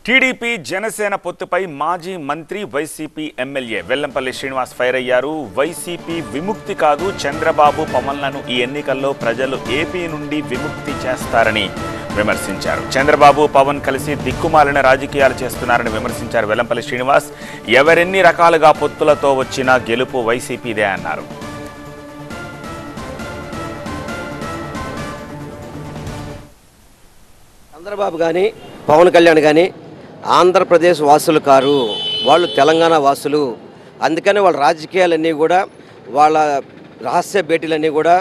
TDP Janasena పొత్తుపై మాజీ మంత్రి YCP MLA Vellampalli Srinivas fire అయ్యారు. వైసీపీ విముక్తి కాదు, చంద్రబాబు పవన్లను ఈ ఎన్నికల్లో ప్రజలు ఏపీ నుండి విముక్తి చేస్తారని విమర్శించారు. చంద్రబాబు పవన్ కలిసి దిక్కుమాలిన రాజకీయాలు చేస్తున్నారని విమర్శించారు వెల్లంపల్లి శ్రీనివాస్. ఎవరెన్ని రకాలుగా పొత్తులతో వచ్చినా గెలుపు వైసీపీదే అన్నారు. చంద్రబాబు కానీ పవన్ కళ్యాణ్ కానీ ఆంధ్రప్రదేశ్ వాసులు కారు, వాళ్ళు తెలంగాణ వాసులు. అందుకని వాళ్ళ రాజకీయాలన్నీ కూడా, వాళ్ళ రహస్య భేటీలన్నీ కూడా,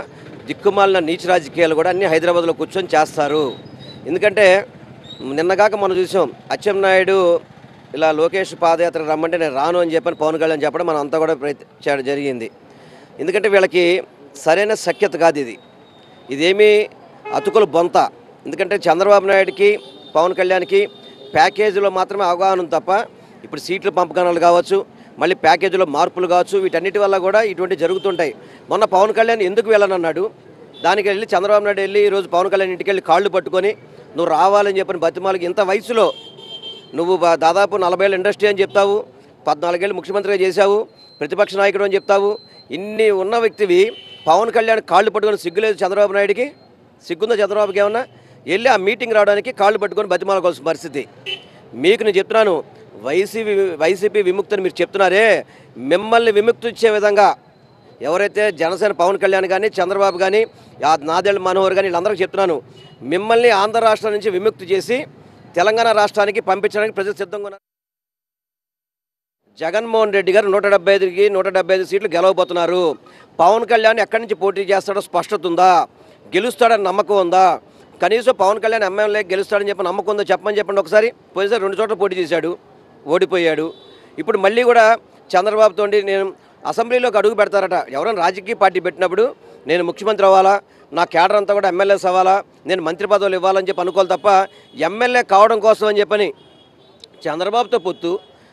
దిక్కుమాలిన నీచ రాజకీయాలు కూడా అన్నీ హైదరాబాద్లో కూర్చొని చేస్తారు. ఎందుకంటే నిన్నగాక మనం చూసాం, అచ్చెన్నాయుడు ఇలా లోకేష్ పాదయాత్ర రమ్మంటే నేను రాను అని చెప్పని పవన్ కళ్యాణ్ చెప్పడం మనం అంతా కూడా చేయడం జరిగింది. ఎందుకంటే వీళ్ళకి సరైన సఖ్యత కాదు ఇదేమీ అతుకుల బొంత. ఎందుకంటే చంద్రబాబు నాయుడికి పవన్ కళ్యాణ్కి ప్యాకేజీలో మాత్రమే అవగాహన ఉంది తప్ప, ఇప్పుడు సీట్ల పంపకాలు కావచ్చు, మళ్ళీ ప్యాకేజీలో మార్పులు కావచ్చు, వీటన్నిటి వల్ల కూడా ఇటువంటి జరుగుతుంటాయి. మొన్న పవన్ కళ్యాణ్ ఎందుకు వెళ్ళనన్నాడు, దానికి వెళ్ళి చంద్రబాబు నాయుడు వెళ్ళి ఈరోజు పవన్ కళ్యాణ్ ఇంటికి వెళ్ళి కాళ్ళు పట్టుకొని నువ్వు రావాలని చెప్పని బతిమాలకి, ఇంత వయసులో నువ్వు దాదాపు 40 ఏళ్ళ ఇండస్ట్రీ అని చెప్తావు, 14 ఏళ్ళు ముఖ్యమంత్రిగా చేశావు, ప్రతిపక్ష నాయకుడు అని చెప్తావు, ఇన్ని ఉన్న వ్యక్తివి పవన్ కళ్యాణ్ కాళ్ళు పట్టుకొని సిగ్గులేదు చంద్రబాబు నాయుడికి? సిగ్గుందా చంద్రబాబుకి ఏమన్నా? వెళ్ళి ఆ మీటింగ్ రావడానికి కాళ్ళు పట్టుకొని బతిమాలకోవాల్సిన పరిస్థితి. మీకు నేను చెప్తున్నాను, వైసీపీ విముక్తిని మీరు చెప్తున్నారే, మిమ్మల్ని విముక్తి ఇచ్చే విధంగా ఎవరైతే జనసేన పవన్ కళ్యాణ్ కానీ చంద్రబాబు కానీ నాదెళ్ల మనోహర్ కానీ వీళ్ళందరికీ చెప్తున్నాను, మిమ్మల్ని ఆంధ్ర రాష్ట్రం నుంచి విముక్తి చేసి తెలంగాణ రాష్ట్రానికి పంపించడానికి ప్రజలు సిద్ధంగా ఉన్నారు. జగన్మోహన్ రెడ్డి గారు 175కి 175 సీట్లు గెలవబోతున్నారు. పవన్ కళ్యాణ్ ఎక్కడి నుంచి పోటీ చేస్తాడో స్పష్టత ఉందా? గెలుస్తాడని నమ్మకం ఉందా? కనీసం పవన్ కళ్యాణ్ ఎమ్మెల్యే గెలుస్తాడని చెప్పి నమ్మకం ఉందో చెప్పమని చెప్పండి ఒకసారి. పోయినసారి 2 చోట్ల పోటీ చేశాడు, ఓడిపోయాడు. ఇప్పుడు మళ్ళీ కూడా చంద్రబాబుతో నేను అసెంబ్లీలోకి అడుగు పెడతారట. ఎవరైనా రాజకీయ పార్టీ పెట్టినప్పుడు నేను ముఖ్యమంత్రి అవ్వాలా, నా కేడర్ అంతా కూడా ఎమ్మెల్యేస్ అవ్వాలా, నేను మంత్రి పదవులు ఇవ్వాలని చెప్పి అనుకోవాలి తప్ప, ఎమ్మెల్యే కావడం కోసం అని చెప్పని చంద్రబాబుతో పొత్తు,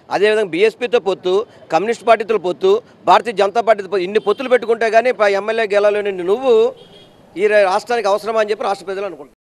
అదేవిధంగా బీఎస్పీతో పొత్తు, కమ్యూనిస్ట్ పార్టీతో పొత్తు, భారతీయ జనతా పార్టీతో పొత్తు, ఇన్ని పొత్తులు పెట్టుకుంటే కానీ ఎమ్మెల్యే గెలవలేని నువ్వు ఈ రాష్ట్రానికి అవసరమా అని చెప్పి రాష్ట్ర ప్రజలు అనుకుంటారు.